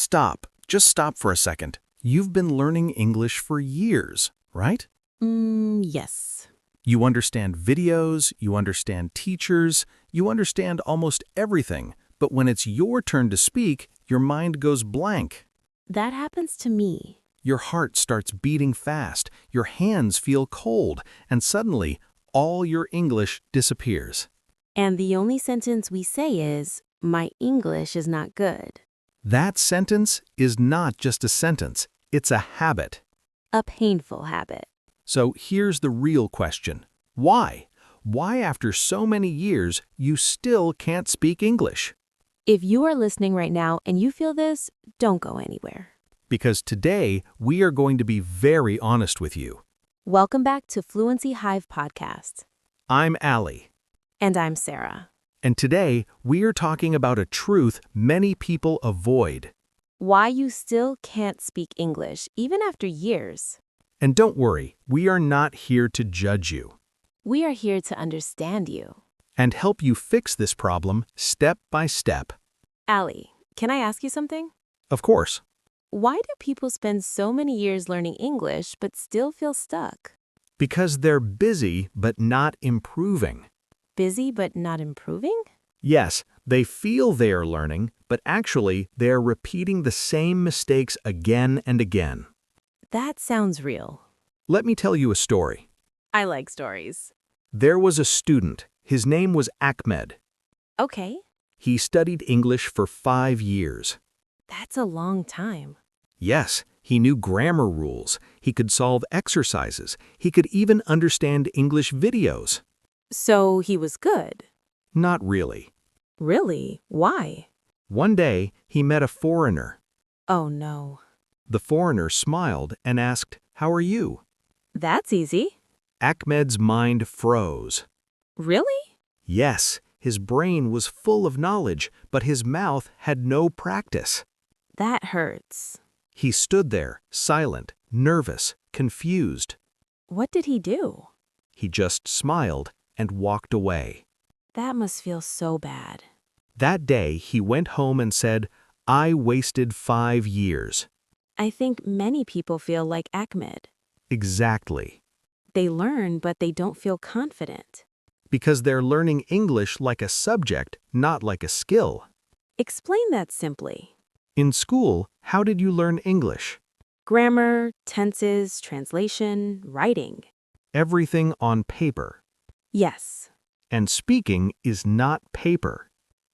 Stop. Just stop for a second. You've been learning English for years, right? Yes. You understand videos, you understand teachers, you understand almost everything. But when it's your turn to speak, your mind goes blank. That happens to me. Your heart starts beating fast, your hands feel cold, and suddenly, all your English disappears. And the only sentence we say is, my English is not good. That sentence is not just a sentence, it's a habit. A painful habit. So here's the real question. Why? Why after so many years, you still can't speak English? If you are listening right now and you feel this, don't go anywhere. Because today, we are going to be very honest with you. Welcome back to Fluency Hive Podcast. I'm Ali, And I'm Sarah. and today, we are talking about a truth many people avoid. Why you still can't speak English, even after years. And don't worry, we are not here to judge you We are here to understand you. and help you fix this problem step by step. Allie, can I ask you something? Of course, Why do people spend so many years learning English but still feel stuck? because they're busy but not improving. Busy but not improving? Yes, they feel they are learning, but actually, they are repeating the same mistakes again and again. That sounds real. Let me tell you a story. I like stories. There was a student. His name was Ahmed. Okay, He studied English for 5 years. that's a long time. Yes, he knew grammar rules. He could solve exercises. He could even understand English videos. So he was good. Not really. Really? Why? One day, he met a foreigner. Oh no. The foreigner smiled and asked, "How are you?" That's easy. Ahmed's mind froze. Really? Yes, his brain was full of knowledge, but his mouth had no practice. That hurts. He stood there, silent, nervous, confused. What did he do? He just smiled and walked away. That must feel so bad. That day, he went home and said, "I wasted 5 years." I think many people feel like Ahmed. Exactly. They learn, but they don't feel confident. Because they're learning English like a subject, not like a skill. Explain that simply. In school, how did you learn English? Grammar, tenses, translation, writing. Everything on paper. Yes, And speaking is not paper.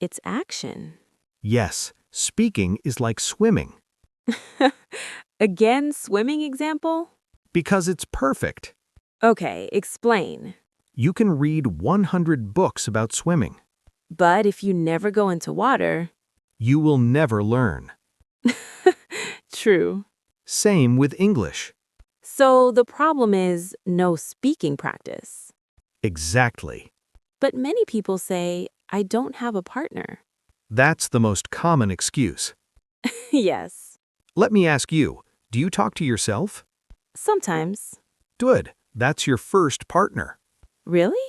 it's action. Yes, speaking is like swimming. Again, swimming example? Because it's perfect. Okay, explain. You can read 100 books about swimming. But if you never go into water... You will never learn. True. Same with English. So the problem is no speaking practice. Exactly. But many people say, I don't have a partner. That's the most common excuse. Yes, Let me ask you, do you talk to yourself? sometimes. Good. That's your first partner. Really?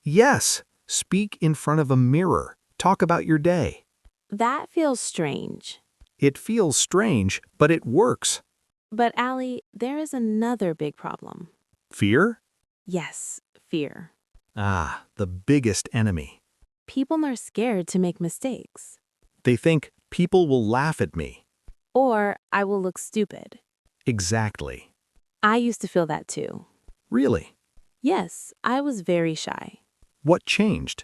Yes. Speak in front of a mirror. Talk about your day. That feels strange. It feels strange, but it works. But Allie, there is another big problem. Fear? Yes, fear. Ah, the biggest enemy. People are scared to make mistakes. They think people will laugh at me. Or I will look stupid. Exactly. I used to feel that too. Really? Yes, I was very shy. What changed?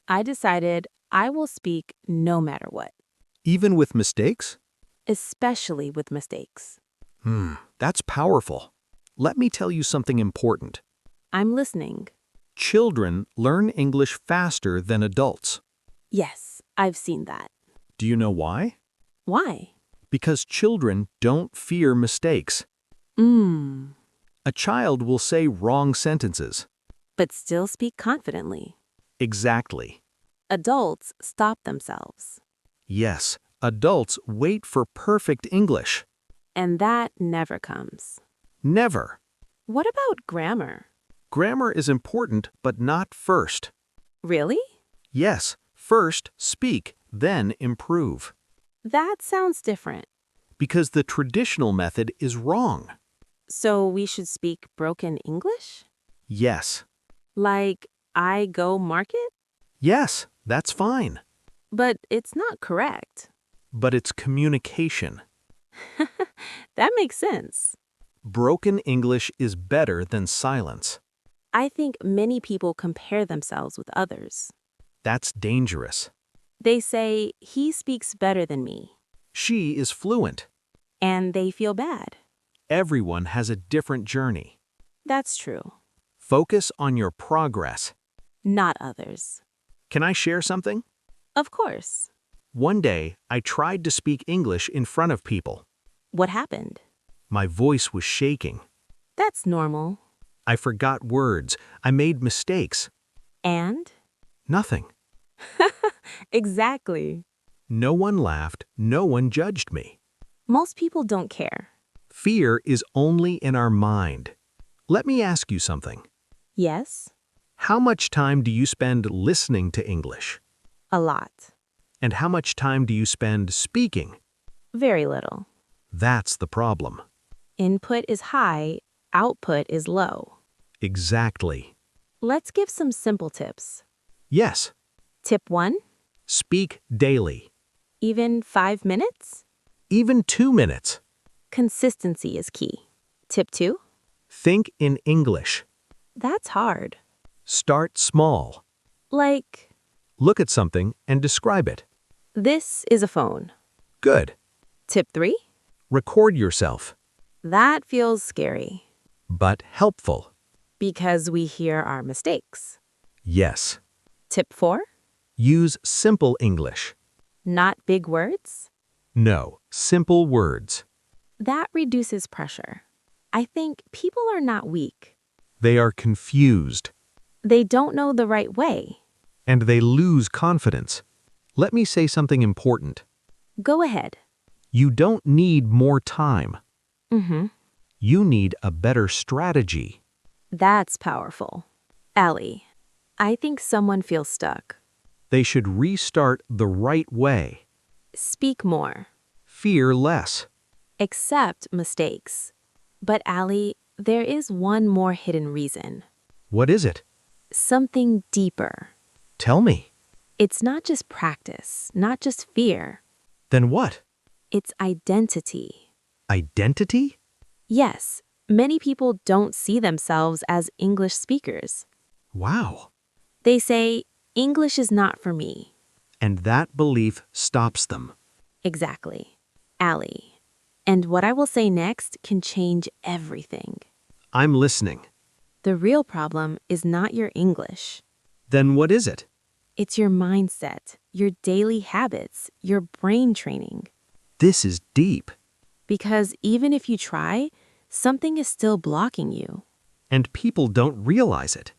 I decided I will speak no matter what, Even with mistakes? especially with mistakes. That's powerful. Let me tell you something important. I'm listening. Children learn English faster than adults. Yes, I've seen that. Do you know why? Why? Because children don't fear mistakes. A child will say wrong sentences. But still speak confidently. Exactly. Adults stop themselves. Yes, adults wait for perfect English. And that never comes. Never. What about grammar? Grammar is important, but not first. Really? Yes, first speak, then improve. That sounds different. because the traditional method is wrong. So we should speak broken English? Yes. Like, I go market? Yes, that's fine. But it's not correct. But it's communication. That makes sense. Broken English is better than silence. I think many people compare themselves with others. That's dangerous. They say, he speaks better than me, She is fluent. and they feel bad. Everyone has a different journey. That's true. Focus on your progress. Not others. Can I share something? Of course. One day, I tried to speak English in front of people. What happened? My voice was shaking. That's normal. I forgot words. I made mistakes. And? Nothing. Exactly. No one laughed. No one judged me. Most people don't care. Fear is only in our mind. Let me ask you something. Yes? How much time do you spend listening to English? A lot. And how much time do you spend speaking? Very little. That's the problem. Input is high, output is low. Exactly. Let's give some simple tips. Yes. Tip 1, Speak daily. even 5 minutes? Even 2 minutes. Consistency is key. Tip 2, Think in English. that's hard. Start small. Like, Look at something and describe it. this is a phone. Good. Tip 3, Record yourself. that feels scary But helpful. because we hear our mistakes. Yes. Tip 4, Use simple English. not big words. No, simple words. That reduces pressure. I think people are not weak. They are confused. They don't know the right way. And they lose confidence. Let me say something important. Go ahead. You don't need more time. Mm-hmm. You need a better strategy. That's powerful. Allie, I think someone feels stuck. They should restart the right way. Speak more. Fear less. Accept mistakes. But Allie, there is one more hidden reason. What is it? Something deeper. Tell me. It's not just practice, not just fear. Then what? It's identity. Identity? Yes, many people don't see themselves as English speakers. Wow. They say, English is not for me. And that belief stops them. Exactly. Allie. And what I will say next can change everything. I'm listening. The real problem is not your English. Then what is it? It's your mindset, your daily habits, your brain training. This is deep. Because even if you try, something is still blocking you. And people don't realize it.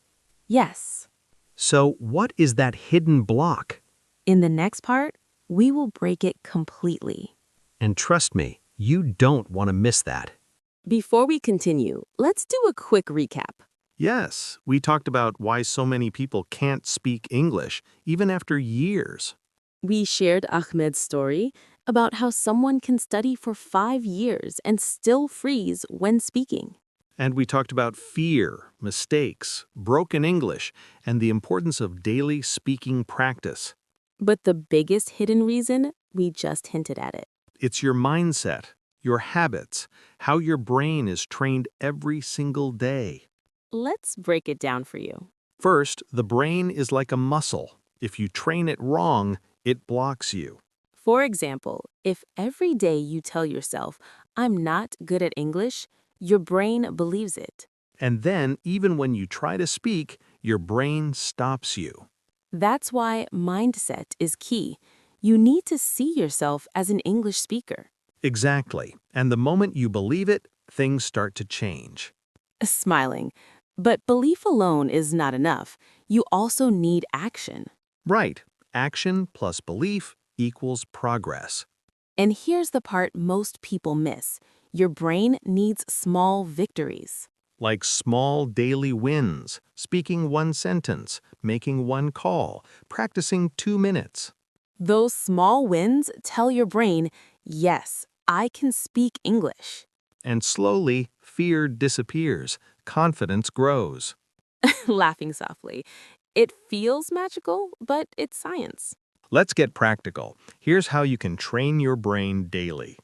Yes. So what is that hidden block? In the next part, we will break it completely. And trust me, you don't want to miss that. Before we continue, let's do a quick recap. Yes, we talked about why so many people can't speak English, even after years. We shared Ahmed's story about how someone can study for 5 years and still freeze when speaking. And we talked about fear, mistakes, broken English, and the importance of daily speaking practice. But the biggest hidden reason, we just hinted at it. It's your mindset, your habits, how your brain is trained every single day. Let's break it down for you. First, the brain is like a muscle. If you train it wrong, it blocks you. For example, if every day you tell yourself, I'm not good at English, your brain believes it. And then, even when you try to speak, your brain stops you. That's why mindset is key. You need to see yourself as an English speaker. Exactly. And the moment you believe it, things start to change. Smiling. But belief alone is not enough. You also need action. Right. Action plus belief equals progress. And here's the part most people miss. Your brain needs small victories. Like small daily wins, speaking one sentence, making one call, practicing 2 minutes. Those small wins tell your brain, yes, I can speak English. And slowly, fear disappears, confidence grows. Laughing softly. It feels magical, but it's science. Let's get practical. Here's how you can train your brain daily.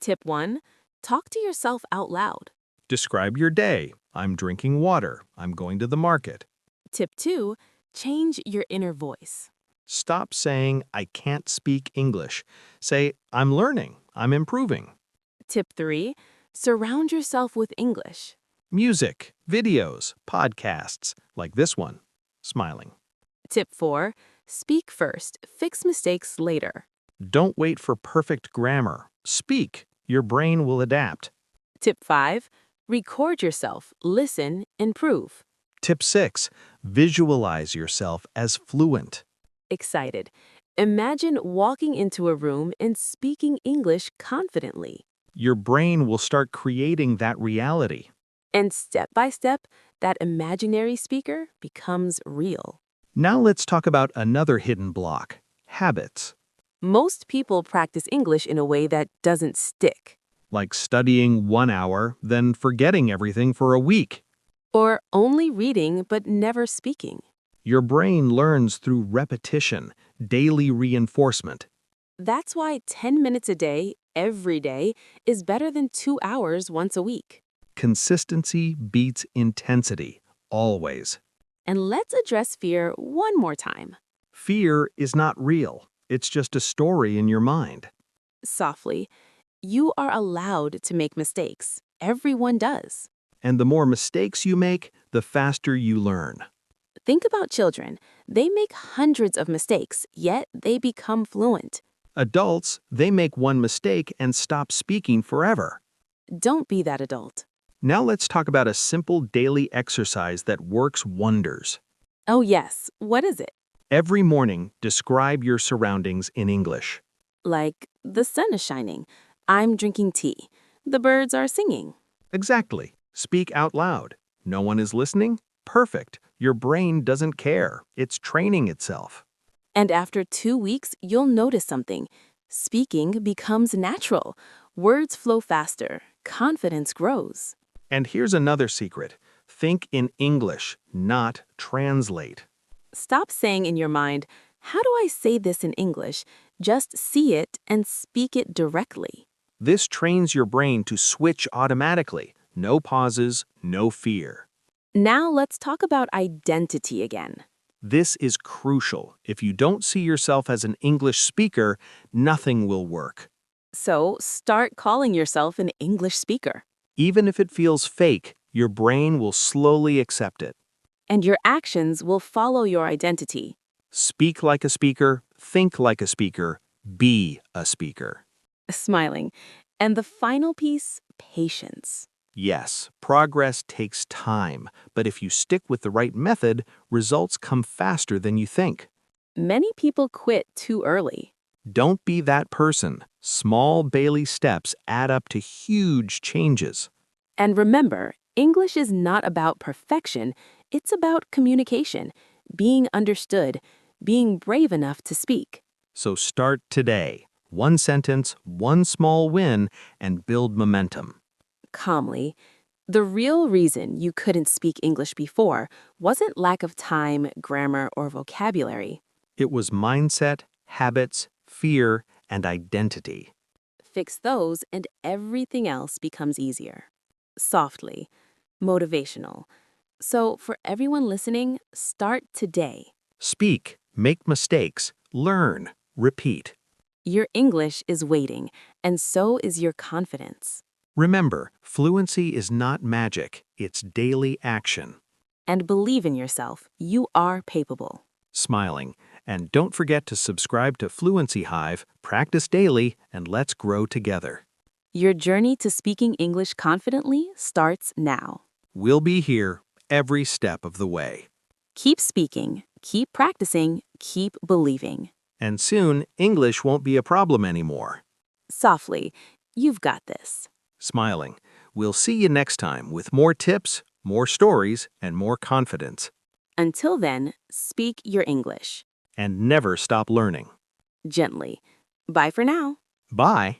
Tip 1. Talk to yourself out loud. Describe your day. I'm drinking water. I'm going to the market. Tip 2. Change your inner voice. Stop saying, I can't speak English. Say, I'm learning. I'm improving. Tip 3. Surround yourself with English. Music, videos, podcasts, like this one. Smiling. Tip 4. Speak first, fix mistakes later. Don't wait for perfect grammar. Speak. Your brain will adapt. Tip 5. Record yourself, listen, improve. Tip 6. Visualize yourself as fluent. Excited. Imagine walking into a room and speaking English confidently. Your brain will start creating that reality. And step by step, that imaginary speaker becomes real. Now let's talk about another hidden block, habits. Most people practice English in a way that doesn't stick, Like studying 1 hour, then forgetting everything for a week. or only reading but never speaking. Your brain learns through repetition, daily reinforcement. That's why 10 minutes a day, every day, is better than 2 hours once a week. Consistency beats intensity, always. And let's address fear one more time. Fear is not real. It's just a story in your mind. Softly, you are allowed to make mistakes. Everyone does. And the more mistakes you make, the faster you learn. Think about children. They make hundreds of mistakes, yet they become fluent. Adults, they make one mistake and stop speaking forever. Don't be that adult. Now let's talk about a simple daily exercise that works wonders. Oh, yes. What is it? Every morning, describe your surroundings in English. Like, the sun is shining. I'm drinking tea. The birds are singing. Exactly. Speak out loud. No one is listening? Perfect. Your brain doesn't care. It's training itself. And after 2 weeks, you'll notice something. Speaking becomes natural. Words flow faster. Confidence grows. And here's another secret. Think in English, not translate. Stop saying in your mind, how do I say this in English? Just see it and speak it directly. This trains your brain to switch automatically. No pauses, no fear. Now let's talk about identity again. This is crucial. If you don't see yourself as an English speaker, nothing will work. So start calling yourself an English speaker. Even if it feels fake, your brain will slowly accept it. And your actions will follow your identity. Speak like a speaker, think like a speaker, be a speaker. Smiling. And the final piece, patience. Yes, progress takes time, but if you stick with the right method, results come faster than you think. Many people quit too early. Don't be that person. Small Bailey steps add up to huge changes. And remember, English is not about perfection. It's about communication, being understood, being brave enough to speak. So start today. One sentence, one small win, and build momentum. Calmly, the real reason you couldn't speak English before wasn't lack of time, grammar, or vocabulary. It was mindset, habits, fear, and identity. Fix those and everything else becomes easier. Softly, motivational. So for everyone listening, start today. Speak, make mistakes, learn, repeat. Your English is waiting, and so is your confidence. Remember, fluency is not magic, it's daily action. And believe in yourself, you are capable. Smiling. And don't forget to subscribe to Fluency Hive, practice daily, and let's grow together. Your journey to speaking English confidently starts now. We'll be here every step of the way. Keep speaking, keep practicing, keep believing. And soon, English won't be a problem anymore. Softly, you've got this. Smiling. We'll see you next time with more tips, more stories, and more confidence. Until then, speak your English. And never stop learning. Gently. Bye for now. Bye.